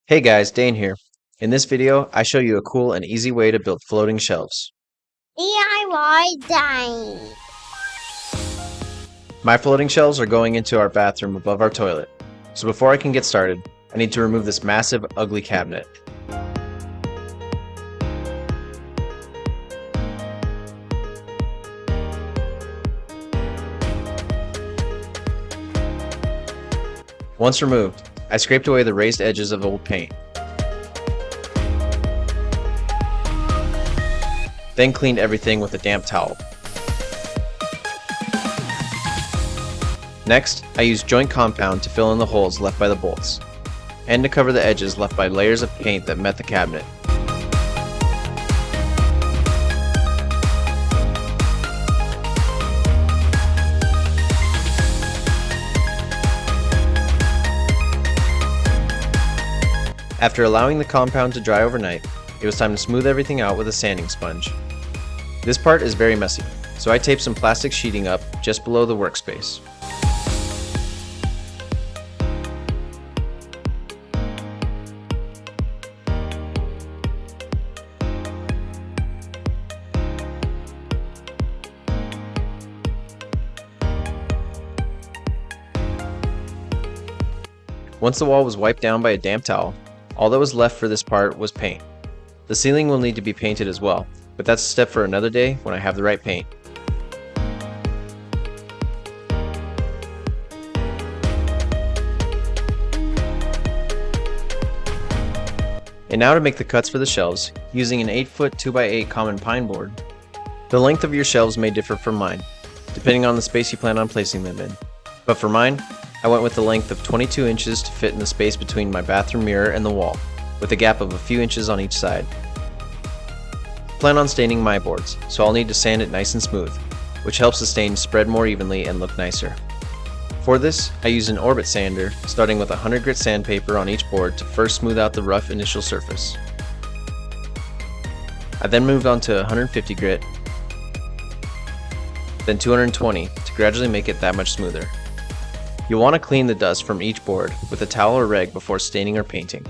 Hey guys, Dane here. In this video, I show you a cool and easy way to build floating shelves. DIY Dane. My floating shelves are going into our bathroom above our toilet. So before I can get started, I need to remove this massive, ugly cabinet. Once removed, I scraped away the raised edges of old paint. Then cleaned everything with a damp towel. Next, I used joint compound to fill in the holes left by the bolts, and to cover the edges left by layers of paint that met the cabinet. After allowing the compound to dry overnight, it was time to smooth everything out with a sanding sponge. This part is very messy, so I taped some plastic sheeting up just below the workspace. Once the wall was wiped down by a damp towel, all that was left for this part was paint. The ceiling will need to be painted as well, but that's a step for another day when I have the right paint. And now to make the cuts for the shelves, using an 8-foot 2x8 common pine board. The length of your shelves may differ from mine, depending on the space you plan on placing them in. But for mine, I went with the length of 22 inches to fit in the space between my bathroom mirror and the wall, with a gap of a few inches on each side. I plan on staining my boards, so I'll need to sand it nice and smooth, which helps the stain spread more evenly and look nicer. For this, I use an orbit sander, starting with 100 grit sandpaper on each board to first smooth out the rough initial surface. I then moved on to 150 grit, then 220 to gradually make it that much smoother. You'll want to clean the dust from each board with a towel or rag before staining or painting.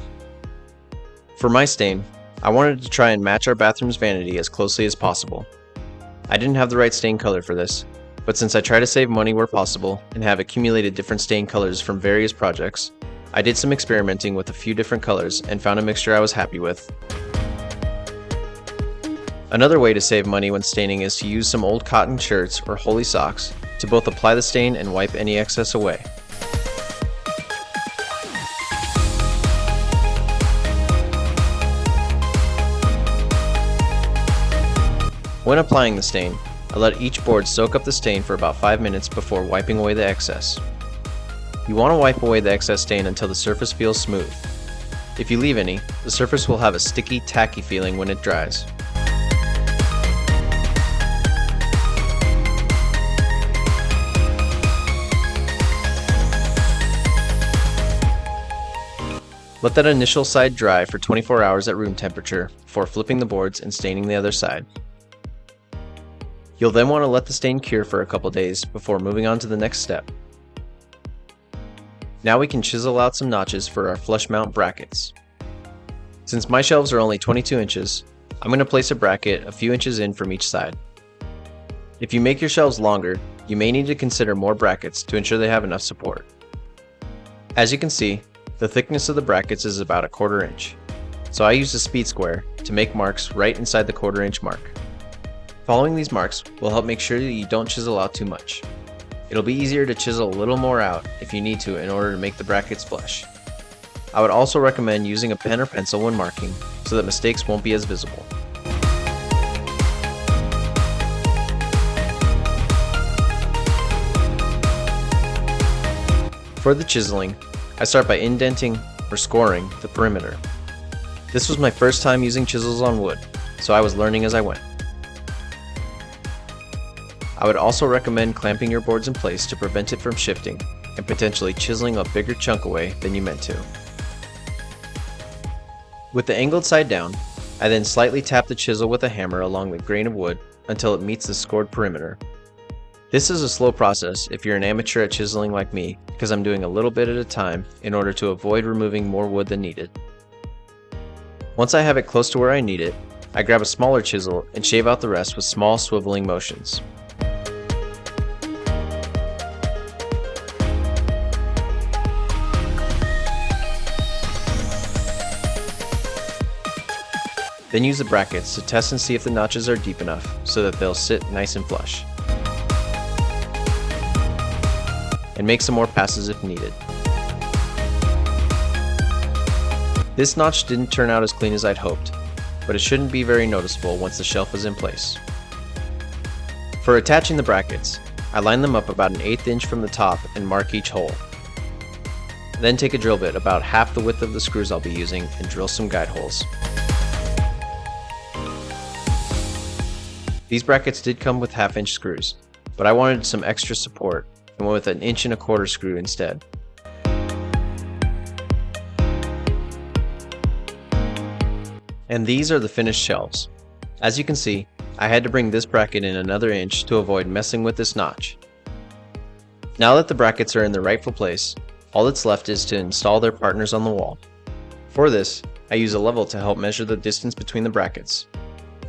For my stain, I wanted to try and match our bathroom's vanity as closely as possible. I didn't have the right stain color for this, but since I try to save money where possible and have accumulated different stain colors from various projects, I did some experimenting with a few different colors and found a mixture I was happy with. Another way to save money when staining is to use some old cotton shirts or holey socks to both apply the stain and wipe any excess away. When applying the stain, I let each board soak up the stain for about 5 minutes before wiping away the excess. You want to wipe away the excess stain until the surface feels smooth. If you leave any, the surface will have a sticky, tacky feeling when it dries. Let that initial side dry for 24 hours at room temperature before flipping the boards and staining the other side. You'll then want to let the stain cure for a couple days before moving on to the next step. Now we can chisel out some notches for our flush mount brackets. Since my shelves are only 22 inches, I'm going to place a bracket a few inches in from each side. If you make your shelves longer, you may need to consider more brackets to ensure they have enough support. As you can see, the thickness of the brackets is about 1/4 inch, so I used a speed square to make marks right inside the 1/4 inch mark. Following these marks will help make sure that you don't chisel out too much. It'll be easier to chisel a little more out if you need to in order to make the brackets flush. I would also recommend using a pen or pencil when marking so that mistakes won't be as visible. For the chiseling, I start by indenting or scoring the perimeter. This was my first time using chisels on wood, so I was learning as I went. I would also recommend clamping your boards in place to prevent it from shifting and potentially chiseling a bigger chunk away than you meant to. With the angled side down, I then slightly tap the chisel with a hammer along the grain of wood until it meets the scored perimeter. This is a slow process if you're an amateur at chiseling like me, because I'm doing a little bit at a time in order to avoid removing more wood than needed. Once I have it close to where I need it, I grab a smaller chisel and shave out the rest with small swiveling motions. Then use the brackets to test and see if the notches are deep enough so that they'll sit nice and flush. And make some more passes if needed. This notch didn't turn out as clean as I'd hoped, but it shouldn't be very noticeable once the shelf is in place. For attaching the brackets, I line them up about 1/8 inch from the top and mark each hole. Then take a drill bit about half the width of the screws I'll be using and drill some guide holes. These brackets did come with 1/2 inch screws, but I wanted some extra support and went with an 1 1/4 screw instead. And these are the finished shelves. As you can see, I had to bring this bracket in another inch to avoid messing with this notch. Now that the brackets are in their rightful place, all that's left is to install their partners on the wall. For this, I use a level to help measure the distance between the brackets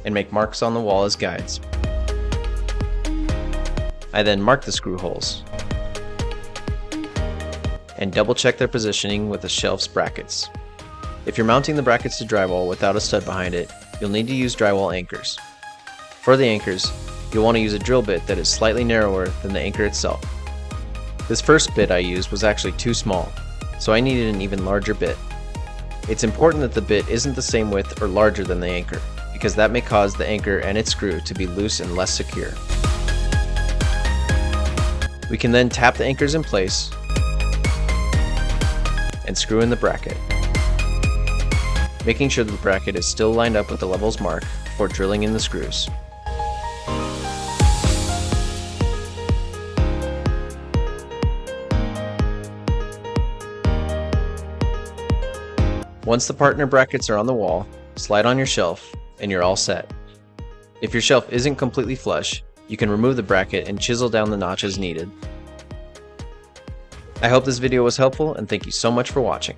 and make marks on the wall as guides. I then mark the screw holes and double check their positioning with the shelf's brackets. If you're mounting the brackets to drywall without a stud behind it, you'll need to use drywall anchors. For the anchors, you'll want to use a drill bit that is slightly narrower than the anchor itself. This first bit I used was actually too small, so I needed an even larger bit. It's important that the bit isn't the same width or larger than the anchor, because that may cause the anchor and its screw to be loose and less secure. We can then tap the anchors in place and screw in the bracket, making sure the bracket is still lined up with the levels marked before drilling in the screws. Once the partner brackets are on the wall, slide on your shelf and you're all set. If your shelf isn't completely flush, you can remove the bracket and chisel down the notch as needed. I hope this video was helpful and thank you so much for watching.